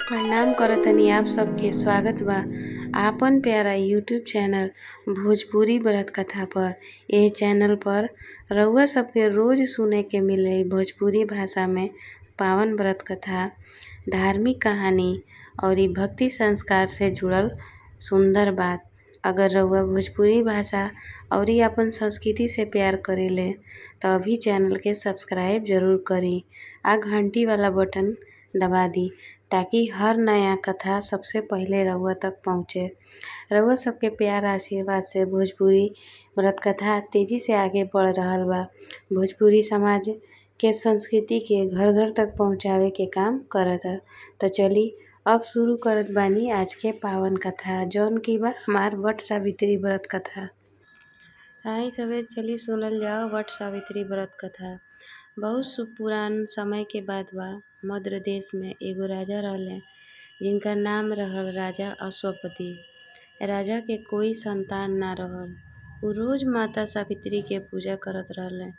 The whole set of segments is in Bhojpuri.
प्रणाम करतनी आप सबके स्वागत बा आपन प्यारा यूट्यूब चैनल भोजपुरी व्रत कथा पर। एह चैनल पर रउआ सबके रोज सुने के मिले भोजपुरी भाषा में पावन व्रत कथा, धार्मिक कहानी और भक्ति संस्कार से जुड़ल सुंदर बात। अगर रउआ भोजपुरी भाषा और अपन संस्कृति से प्यार करेले तो अभी चैनल के सब्सक्राइब जरूर करी आ घंटी वाला बटन दबा दी ताकि हर नया कथा सबसे पहले रउआ तक पहुँचे। रउआ सबके प्यार आशीर्वाद से भोजपुरी व्रत कथा तेजी से आगे बढ़ रहल बा। भोजपुरी समाज के संस्कृति के घर घर तक पहुँचावे के काम करता। तो चली अब शुरू करत बानी आज के पावन कथा, जौन की बा हमार वट सावित्री व्रत कथा। आई सबे चली सुनल जाओ वट सावित्री व्रत कथा। बहुत पुरान समय के बात बा। मध्य देश में एगो राजा रहले जिनका नाम रहल राजा अश्वपति। राजा के कोई संतान ना रहल। उ रोज माता सावित्री के पूजा करत रहले।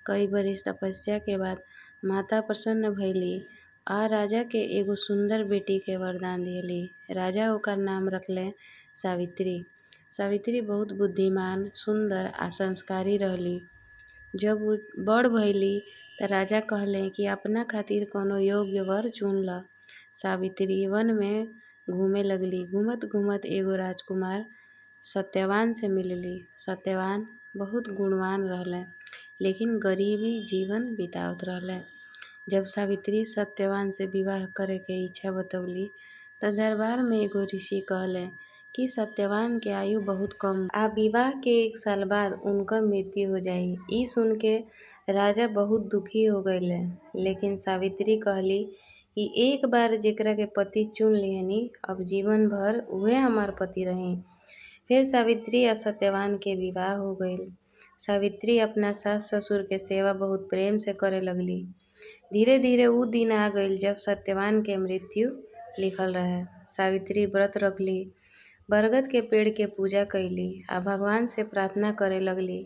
कई बरिस तपस्या के बाद माता प्रसन्न भइली आ राजा के एगो सुंदर बेटी के वरदान दियली। राजा ओकर नाम रखले सावित्री। सावित्री बहुत बुद्धिमान, सुंदर आ संस्कारी रहली। जब उ बड़ भइली त राजा कहले कि अपना खातिर कोनो योग्य वर चुन ल। सावित्री वन में घूमे लगली। घूमत घूमत एगो राजकुमार सत्यवान से मिलली। सत्यवान बहुत गुणवान रहले लेकिन गरीबी जीवन बितावत रहले। जब सावित्री सत्यवान से विवाह करे के इच्छा बतौली त दरबार में एगो ऋषि कहले कि सत्यवान के आयु बहुत कम आ विवाह के 1 साल बाद उनकर मृत्यु हो जाई। ई सुन के राजा बहुत दुखी हो गईले, लेकिन सावित्री कहली कि एक बार जेकरा के पति चुन लिहनी अब जीवन भर उहे हमार पति रही। फिर सावित्री आ सत्यवान के विवाह हो गईल। सावित्री अपना सास ससुर के सेवा बहुत प्रेम से करे लगली। धीरे धीरे उ दिन आ गईल जब सत्यवान के मृत्यु लिखल रहे। सावित्री व्रत रखली, बरगद के पेड़ के पूजा कैली आ भगवान से प्रार्थना करे लगली।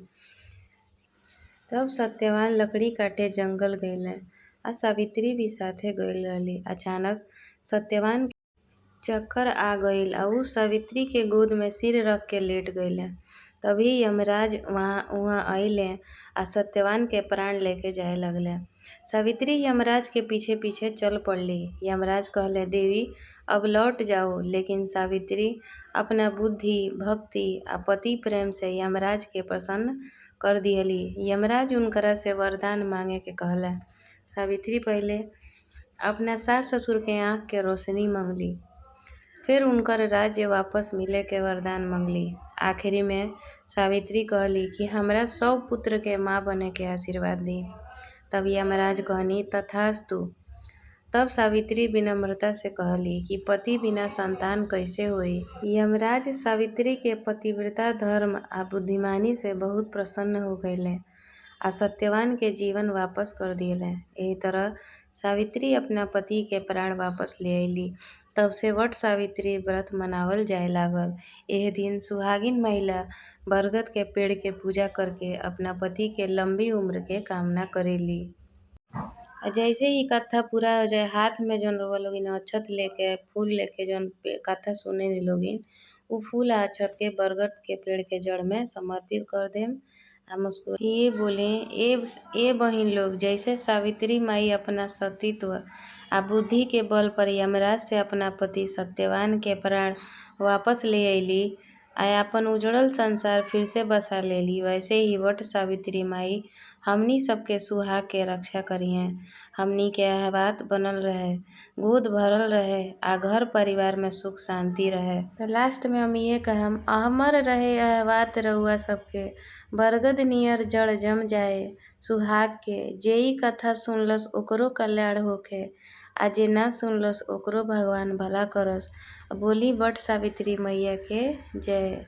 तब सत्यवान लकड़ी काटे जंगल गईले आ सावित्री भी साथे गईल रहली। अचानक सत्यवान के चक्कर आ गईल आ उ सावित्री के गोद में सिर रख के लेट गईले। तभी यमराज उहाँ आइले आ सत्यवान के प्राण लेके जाए लगले। सावित्री यमराज के पीछे पीछे चल पड़ली। यमराज कहले, देवी अब लौट जाओ, लेकिन सावित्री अपना बुद्धि, भक्ति आ पति प्रेम से यमराज के प्रसन्न कर दियली। यमराज उनकरा से वरदान मांगे के कहले। सावित्री पहले अपना सास ससुर के आँख के रोशनी मांगली, फिर उनकर राज्य वापस मिले के वरदान मांगली। आखिरी में सावित्री कहली कि हमरा 100 पुत्र के माँ बने के आशीर्वाद दी। तब यमराज कहनी, तथास्तु। तब सावित्री विनम्रता से कहली कि पति बिना संतान कैसे होई। यमराज सावित्री के पतिव्रता, धर्म आ बुद्धिमानी से बहुत प्रसन्न हो गईले आ सत्यवान के जीवन वापस कर दियले। एही तरह सावित्री अपना पति के प्राण वापस ले अइली। तब से वट सावित्री व्रत मनावल जाए लागल। एह दिन सुहागिन महिला बरगद के पेड़ के पूजा करके अपना पति के लंबी उम्र के कामना करेली। जैसे ही कथा पूरा हो जाए, हाथ में जौन रउआ लोगिन अक्षत लेके, फूल लेके जौन कथा सुने लोगिन, उ फूल आ अक्षत के बरगद के पेड़ के जड़ में समर्पित कर देम आ मुस्कुरा ये बोले, ए बहिन लोग, जैसे सावित्री माई अपना सतीत्व आ बुद्धि के बल पर यमराज से अपना पति सत्यवान के प्राण वापस ले अइली आ अपन उजड़ल संसार फिर से बसा लेली, वैसे ही वट सावित्री माई हमनी सबके सुहाग के रक्षा करिहे। हमनी के अहवात बनल रहे, गोद भरल रहे आ घर परिवार में सुख शांति रहे। तो लास्ट में हम ये कहम, अमर रहे अहवात रउआ सबके, बरगद नियर जड़ जम जाए सुहाग के। जेई कथा सुनलस ओकरो कल्याण होखे आ जे ना सुनलस ओकरो भगवान भला करस। बोली वट सावित्री मैया के जय।